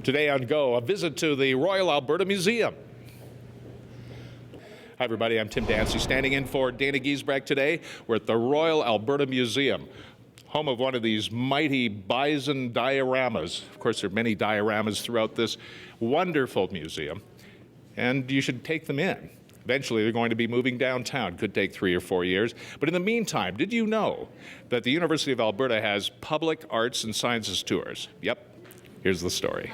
Today on Go, a visit to the Royal Alberta Museum. Hi everybody, I'm Tim Dancy, standing in for Dana Giesbrecht today. We're at the Royal Alberta Museum, home of one of these mighty bison dioramas. Of course, there are many dioramas throughout this wonderful museum, and you should take them in. Eventually, they're going to be moving downtown. Could take 3 or 4 years. But in the meantime, did you know that the University of Alberta has public arts and sciences tours? Yep, here's the story.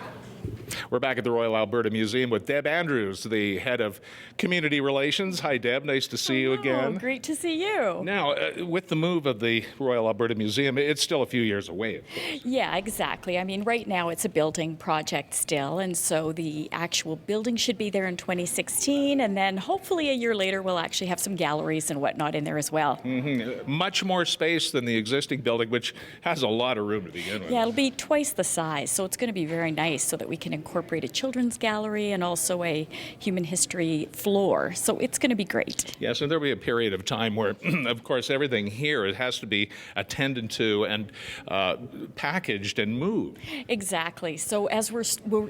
We're back at the Royal Alberta Museum with Deb Andrews, the head of community relations. Hi, Deb. Nice to see you again. Great to see you. Now, with the move of the Royal Alberta Museum, it's still a few years away, of course. Yeah, exactly. I mean, right now it's a building project still, and so the actual building should be there in 2016, and then hopefully a year later we'll actually have some galleries and whatnot in there as well. Mm-hmm. Much more space than the existing building, which has a lot of room to begin with. Yeah, it'll be twice the size, so it's going to be very nice so that we can incorporate a children's gallery and also a human history floor. So it's going to be great. Yes, and there'll be a period of time where, of course, everything here it has to be attended to and packaged and moved. Exactly. So as we're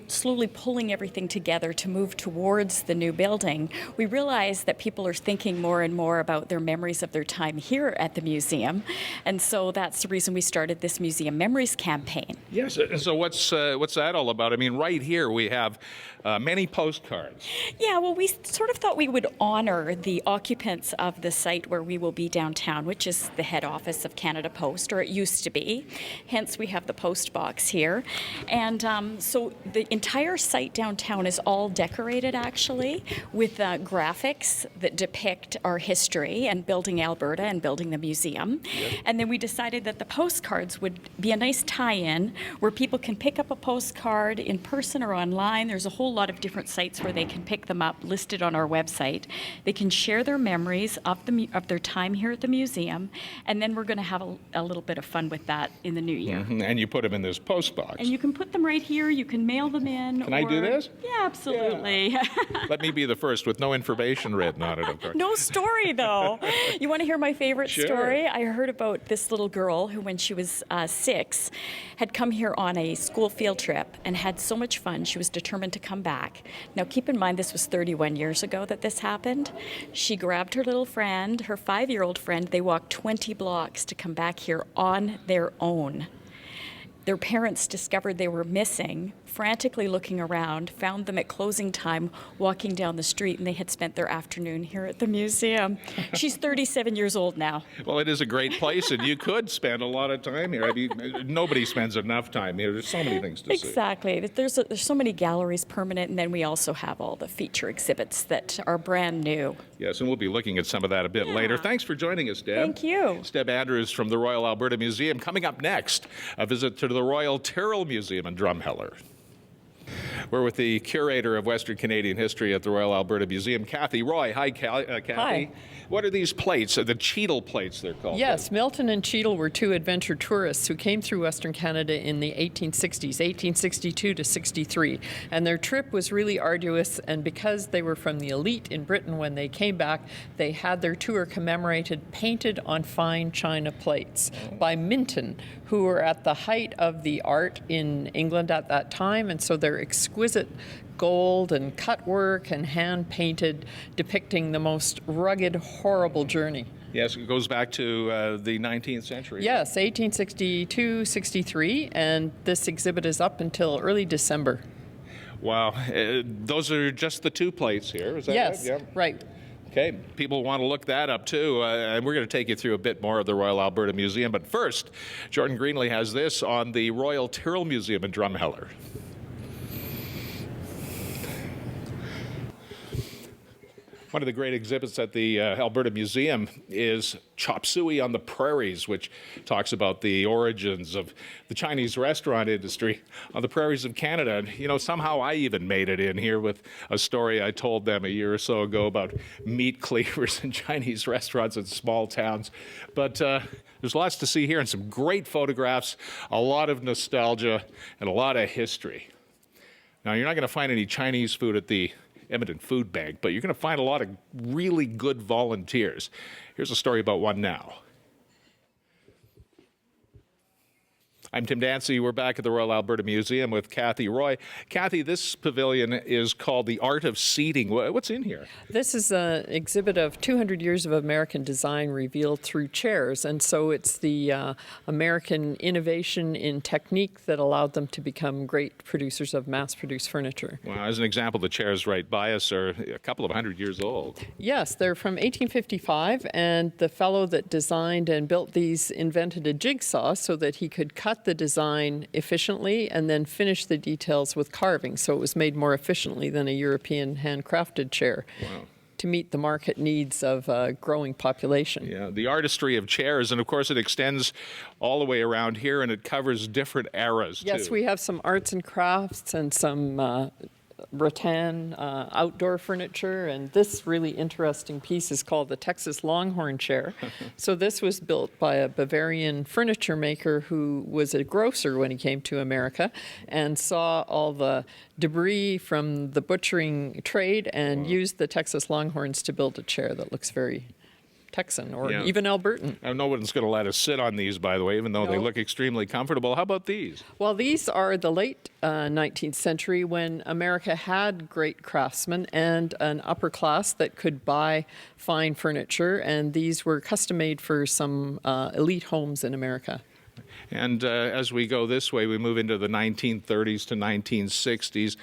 slowly pulling everything together to move towards the new building, we realize that people are thinking more and more about their memories of their time here at the museum. And so that's the reason we started this Museum Memories campaign. Yes, so what's that all about? I mean, right here we have many postcards. Yeah, well, we sort of thought we would honor the occupants of the site where we will be downtown, which is the head office of Canada Post, or it used to be. Hence, we have the post box here. And so the entire site downtown is all decorated, actually, with graphics that depict our history and building Alberta and building the museum. Yep. And then we decided that the postcards would be a nice tie-in where people can pick up a postcard in person or online. There's a whole lot of different sites where they can pick them up, listed on our website. They can share their memories of their time here at the museum, and then we're going to have a little bit of fun with that in the new year. Mm-hmm. And you put them in this post box. And you can put them right here. You can mail them in. Can I do this? Yeah, absolutely. Yeah. Let me be the first with no information written on it, of course. No story, though. You want to hear my favorite Sure. story? I heard about this little girl who, when she was 6, had come here on a school field trip and had so much fun, she was determined to come back. Now, keep in mind, this was 31 years ago that this happened. She grabbed her little friend, her 5-year-old friend. They walked 20 blocks to come back here on their own. Their parents discovered they were missing, frantically looking around, found them at closing time, walking down the street, and they had spent their afternoon here at the museum. She's 37 years old now. Well, it is a great place, and you could spend a lot of time here. I mean, nobody spends enough time here. There's so many things to see. Exactly. There's so many galleries permanent, and then we also have all the feature exhibits that are brand new. Yes, and we'll be looking at some of that a bit later. Thanks for joining us, Deb. Thank you. It's Deb Andrews from the Royal Alberta Museum. Coming up next, a visit to the Royal Tyrrell Museum in Drumheller. We're with the curator of Western Canadian history at the Royal Alberta Museum, Kathy Roy. Hi, Kathy. Hi. What are these plates? The Cheadle plates, they're called. Yes, Milton and Cheadle were 2 adventure tourists who came through Western Canada in the 1860s, 1862 to 63. And their trip was really arduous, and because they were from the elite in Britain when they came back, they had their tour commemorated painted on fine china plates by Minton, who were at the height of the art in England at that time, and so they're exquisite gold and cut work and hand painted, depicting the most rugged, horrible journey. Yes, it goes back to the 19th century. Yes, 1862, 63, and this exhibit is up until early December. Wow, those are just the 2 plates here, is that yes, right? Yeah. right. Okay, people want to look that up too, and we're going to take you through a bit more of the Royal Alberta Museum. But first, Jordan Greenlee has this on the Royal Tyrrell Museum in Drumheller. One of the great exhibits at the Alberta Museum is Chop Suey on the Prairies, which talks about the origins of the Chinese restaurant industry on the prairies of Canada. And, you know, somehow I even made it in here with a story I told them a year or so ago about meat cleavers in Chinese restaurants in small towns. But there's lots to see here and some great photographs, a lot of nostalgia, and a lot of history. Now, you're not going to find any Chinese food at the Edmonton Food Bank, but you're going to find a lot of really good volunteers. Here's a story about one now. I'm Tim Dancy. We're back at the Royal Alberta Museum with Kathy Roy. Kathy, this pavilion is called The Art of Seating. What's in here? This is an exhibit of 200 years of American design revealed through chairs. And so it's the American innovation in technique that allowed them to become great producers of mass-produced furniture. Well, as an example, the chairs right by us are a couple of hundred years old. Yes, they're from 1855, and the fellow that designed and built these invented a jigsaw so that he could cut the design efficiently and then finish the details with carving, so it was made more efficiently than a European handcrafted chair. Wow. To meet the market needs of a growing population. Yeah, the artistry of chairs, and of course it extends all the way around here and it covers different eras, Yes, too. we have some arts and crafts and some rattan outdoor furniture, and this really interesting piece is called the Texas Longhorn chair. So this was built by a Bavarian furniture maker who was a grocer when he came to America and saw all the debris from the butchering trade and used the Texas Longhorns to build a chair that looks very Texan or even Albertan. No one's going to let us sit on these, by the way, even though they look extremely comfortable. How about these? Well, these are the late 19th century when America had great craftsmen and an upper class that could buy fine furniture, and these were custom made for some elite homes in America. And as we go this way, we move into the 1930s to 1960s.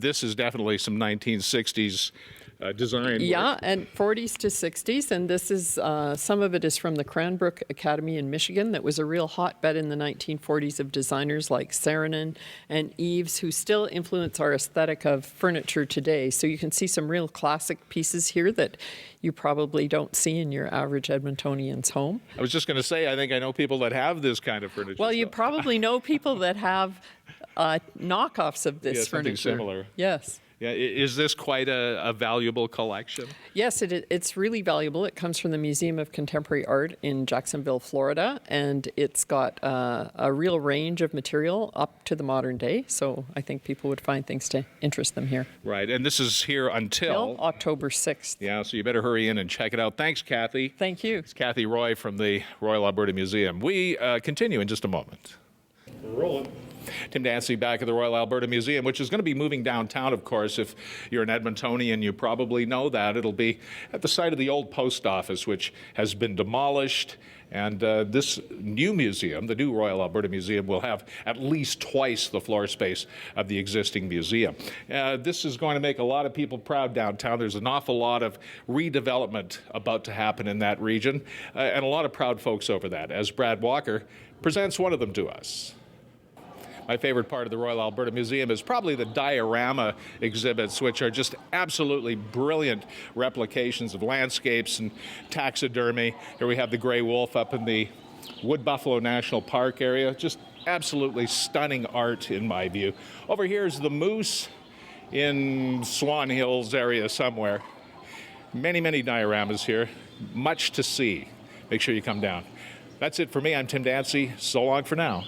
This is definitely some 1960s design. Yeah, and 40s to 60s, and this is some of it is from the Cranbrook Academy in Michigan that was a real hotbed in the 1940s of designers like Saarinen and Eves, who still influence our aesthetic of furniture today. So you can see some real classic pieces here that you probably don't see in your average Edmontonian's home. I was just going to say, I think I know people that have this kind of furniture. Well, you probably know people that have knockoffs of this something furniture. similar. Yes. Yeah, is this quite a valuable collection? Yes, it's really valuable. It comes from the Museum of Contemporary Art in Jacksonville, Florida, and it's got a real range of material up to the modern day, so I think people would find things to interest them here. Right, and this is here until October 6th. Yeah, so you better hurry in and check it out. Thanks, Kathy. Thank you. It's Kathy Roy from the Royal Alberta Museum. We continue in just a moment. We're rolling. Tim Dancy back at the Royal Alberta Museum, which is going to be moving downtown, of course. If you're an Edmontonian, you probably know that. It'll be at the site of the old post office, which has been demolished. And this new museum, the new Royal Alberta Museum, will have at least twice the floor space of the existing museum. This is going to make a lot of people proud downtown. There's an awful lot of redevelopment about to happen in that region, and a lot of proud folks over that, as Brad Walker presents one of them to us. My favorite part of the Royal Alberta Museum is probably the diorama exhibits, which are just absolutely brilliant replications of landscapes and taxidermy. Here we have the gray wolf up in the Wood Buffalo National Park area. Just absolutely stunning art in my view. Over here is the moose in Swan Hills area somewhere. Many, many dioramas here. Much to see. Make sure you come down. That's it for me. I'm Tim Dancy. So long for now.